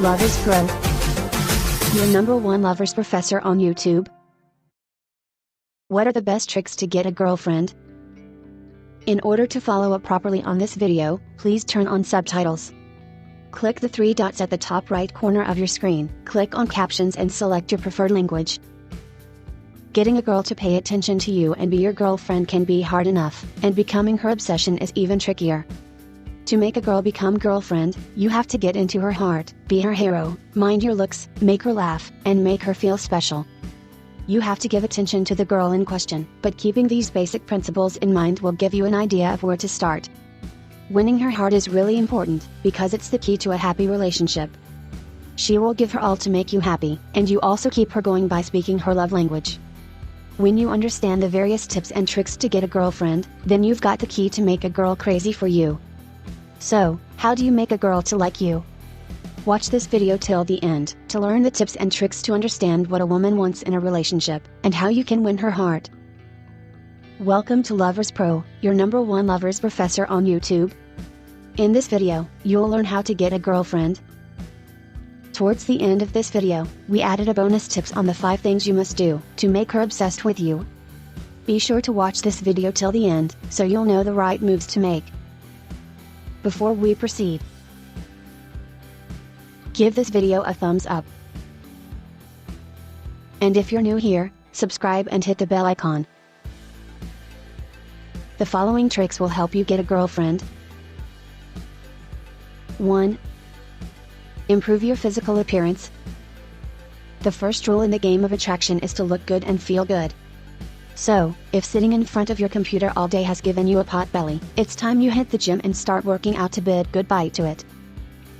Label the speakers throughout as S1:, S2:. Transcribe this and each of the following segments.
S1: Lovers Pro, your #1 lovers professor on YouTube. What are the best tricks to get a girlfriend? In order to follow up properly on this video, please turn on subtitles. Click the 3 dots at the top right corner of your screen, click on captions and select your preferred language. Getting a girl to pay attention to you and be your girlfriend can be hard enough, and becoming her obsession is even trickier. To make a girl become girlfriend, you have to get into her heart, be her hero, mind your looks, make her laugh, and make her feel special. You have to give attention to the girl in question, but keeping these basic principles in mind will give you an idea of where to start. Winning her heart is really important, because it's the key to a happy relationship. She will give her all to make you happy, and you also keep her going by speaking her love language. When you understand the various tips and tricks to get a girlfriend, then you've got the key to make a girl crazy for you. So, how do you make a girl to like you? Watch this video till the end, to learn the tips and tricks to understand what a woman wants in a relationship, and how you can win her heart. Welcome to Lovers Pro, your #1 lovers professor on YouTube. In this video, you'll learn how to get a girlfriend. Towards the end of this video, we added a bonus tips on the 5 things you must do to make her obsessed with you. Be sure to watch this video till the end, so you'll know the right moves to make. Before we proceed, give this video a thumbs up. And if you're new here, subscribe and hit the bell icon. The following tricks will help you get a girlfriend. 1. Improve your physical appearance. The first rule in the game of attraction is to look good and feel good. So, if sitting in front of your computer all day has given you a pot belly, it's time you hit the gym and start working out to bid goodbye to it.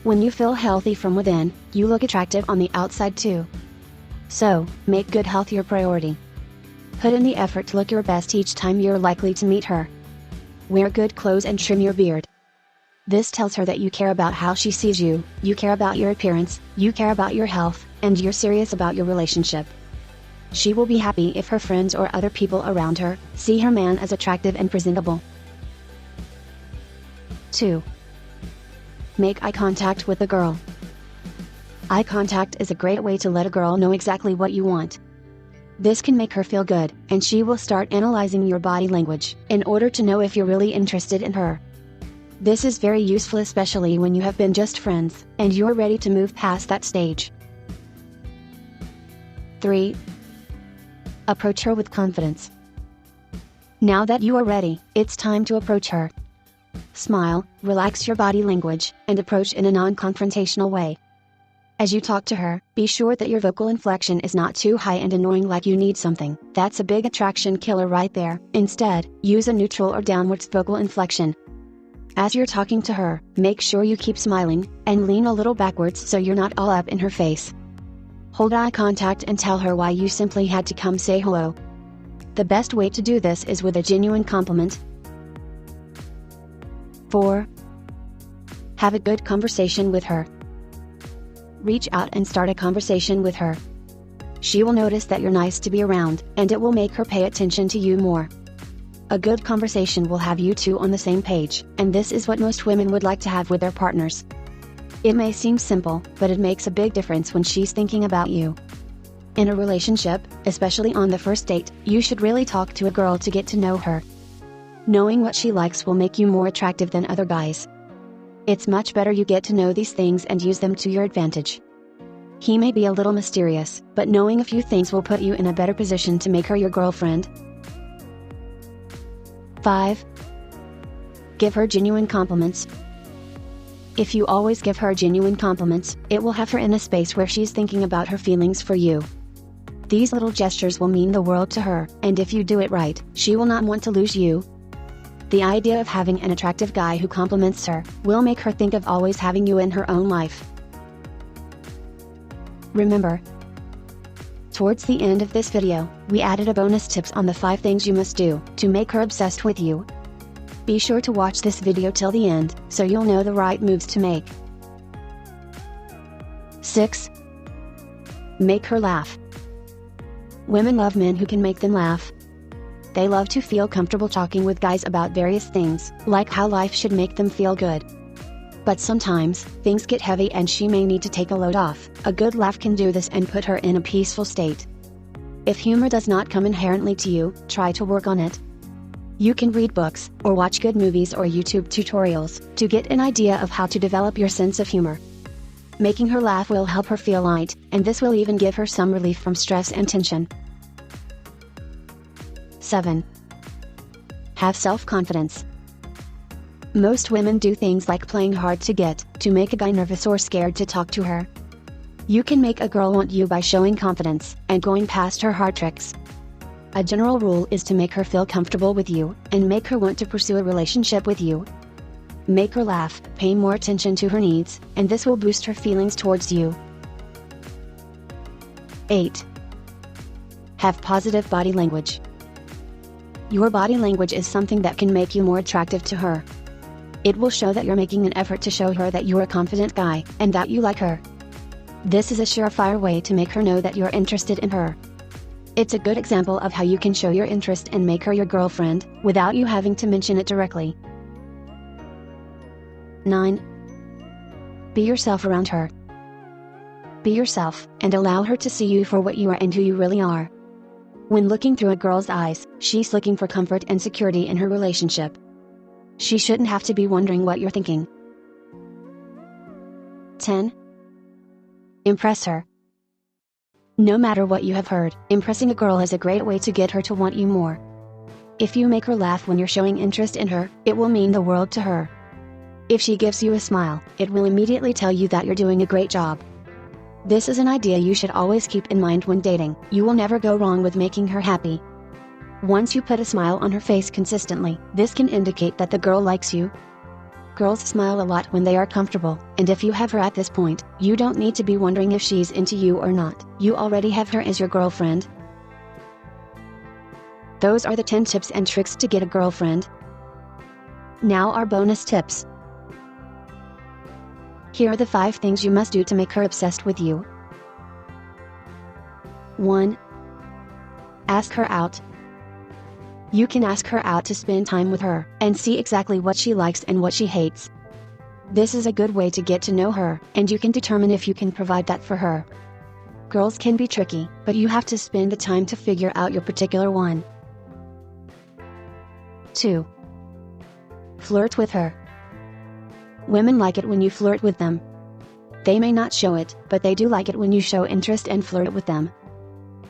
S1: When you feel healthy from within, you look attractive on the outside too. So, make good health your priority. Put in the effort to look your best each time you're likely to meet her. Wear good clothes and trim your beard. This tells her that you care about how she sees you, you care about your appearance, you care about your health, and you're serious about your relationship. She will be happy if her friends or other people around her see her man as attractive and presentable. 2. Make eye contact with the girl. Eye contact is a great way to let a girl know exactly what you want. This can make her feel good, and she will start analyzing your body language in order to know if you're really interested in her. This is very useful especially when you have been just friends, and you're ready to move past that stage. 3. Approach her with confidence. Now that you are ready, it's time to approach her. Smile, relax your body language, and approach in a non-confrontational way. As you talk to her, be sure that your vocal inflection is not too high and annoying like you need something. That's a big attraction killer right there. Instead, use a neutral or downwards vocal inflection. As you're talking to her, make sure you keep smiling, and lean a little backwards so you're not all up in her face. Hold eye contact and tell her why you simply had to come say hello. The best way to do this is with a genuine compliment. 4. Have a good conversation with her. Reach out and start a conversation with her. She will notice that you're nice to be around, and it will make her pay attention to you more. A good conversation will have you two on the same page, and this is what most women would like to have with their partners. It may seem simple, but it makes a big difference when she's thinking about you. In a relationship, especially on the first date, you should really talk to a girl to get to know her. Knowing what she likes will make you more attractive than other guys. It's much better you get to know these things and use them to your advantage. He may be a little mysterious, but knowing a few things will put you in a better position to make her your girlfriend. 5. Give her genuine compliments. If you always give her genuine compliments, it will have her in a space where she's thinking about her feelings for you. These little gestures will mean the world to her, and if you do it right, she will not want to lose you. The idea of having an attractive guy who compliments her will make her think of always having you in her own life. Remember, towards the end of this video, we added a bonus tips on the 5 things you must do to make her obsessed with you. Be sure to watch this video till the end, so you'll know the right moves to make. 6. Make her laugh. Women love men who can make them laugh. They love to feel comfortable talking with guys about various things, like how life should make them feel good. But sometimes, things get heavy and she may need to take a load off. A good laugh can do this and put her in a peaceful state. If humor does not come inherently to you, try to work on it. You can read books, or watch good movies or YouTube tutorials, to get an idea of how to develop your sense of humor. Making her laugh will help her feel light, and this will even give her some relief from stress and tension. 7. Have self-confidence. Most women do things like playing hard to get, to make a guy nervous or scared to talk to her. You can make a girl want you by showing confidence, and going past her hard tricks. A general rule is to make her feel comfortable with you, and make her want to pursue a relationship with you. Make her laugh, pay more attention to her needs, and this will boost her feelings towards you. 8. Have positive body language. Your body language is something that can make you more attractive to her. It will show that you're making an effort to show her that you're a confident guy, and that you like her. This is a surefire way to make her know that you're interested in her. It's a good example of how you can show your interest and make her your girlfriend, without you having to mention it directly. 9. Be yourself around her. Be yourself, and allow her to see you for what you are and who you really are. When looking through a girl's eyes, she's looking for comfort and security in her relationship. She shouldn't have to be wondering what you're thinking. 10. Impress her. No matter what you have heard, impressing a girl is a great way to get her to want you more. If you make her laugh when you're showing interest in her, it will mean the world to her. If she gives you a smile, it will immediately tell you that you're doing a great job. This is an idea you should always keep in mind when dating. You will never go wrong with making her happy. Once you put a smile on her face consistently, this can indicate that the girl likes you. Girls smile a lot when they are comfortable, and if you have her at this point, you don't need to be wondering if she's into you or not. You already have her as your girlfriend. Those are the 10 tips and tricks to get a girlfriend. Now our bonus tips. Here are the 5 things you must do to make her obsessed with you. 1. Ask her out. You can ask her out to spend time with her, and see exactly what she likes and what she hates. This is a good way to get to know her, and you can determine if you can provide that for her. Girls can be tricky, but you have to spend the time to figure out your particular one. 2. Flirt with her. Women like it when you flirt with them. They may not show it, but they do like it when you show interest and flirt with them.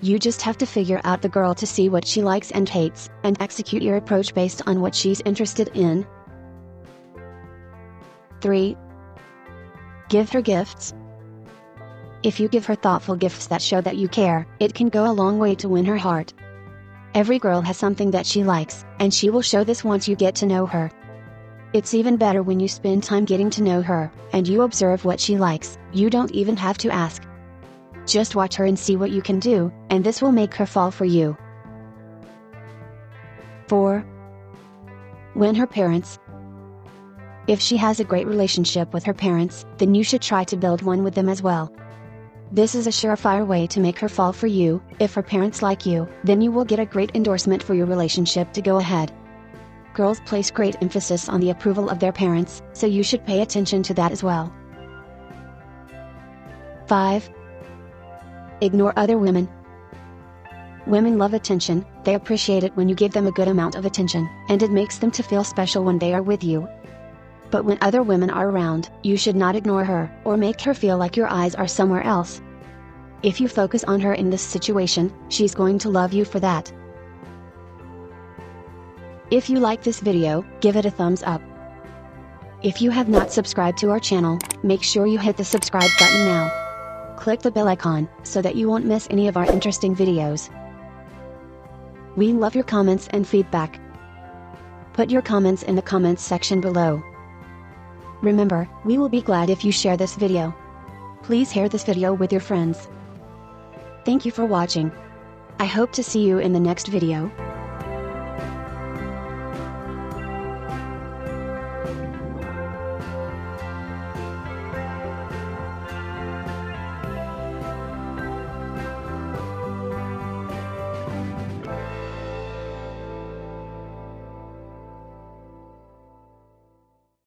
S1: You just have to figure out the girl to see what she likes and hates, and execute your approach based on what she's interested in. 3. Give her gifts. If you give her thoughtful gifts that show that you care, it can go a long way to win her heart. Every girl has something that she likes, and she will show this once you get to know her. It's even better when you spend time getting to know her, and you observe what she likes. You don't even have to ask. Just watch her and see what you can do, and this will make her fall for you. 4. Win her parents. If she has a great relationship with her parents, then you should try to build one with them as well. This is a surefire way to make her fall for you. If her parents like you, then you will get a great endorsement for your relationship to go ahead. Girls place great emphasis on the approval of their parents, so you should pay attention to that as well. 5. Ignore other women. Women love attention. They appreciate it when you give them a good amount of attention, and it makes them to feel special when they are with you. But when other women are around, you should not ignore her, or make her feel like your eyes are somewhere else. If you focus on her in this situation, she's going to love you for that. If you like this video, give it a thumbs up. If you have not subscribed to our channel, make sure you hit the subscribe button now. Click the bell icon, so that you won't miss any of our interesting videos. We love your comments and feedback. Put your comments in the comments section below. Remember, we will be glad if you share this video. Please share this video with your friends. Thank you for watching. I hope to see you in the next video.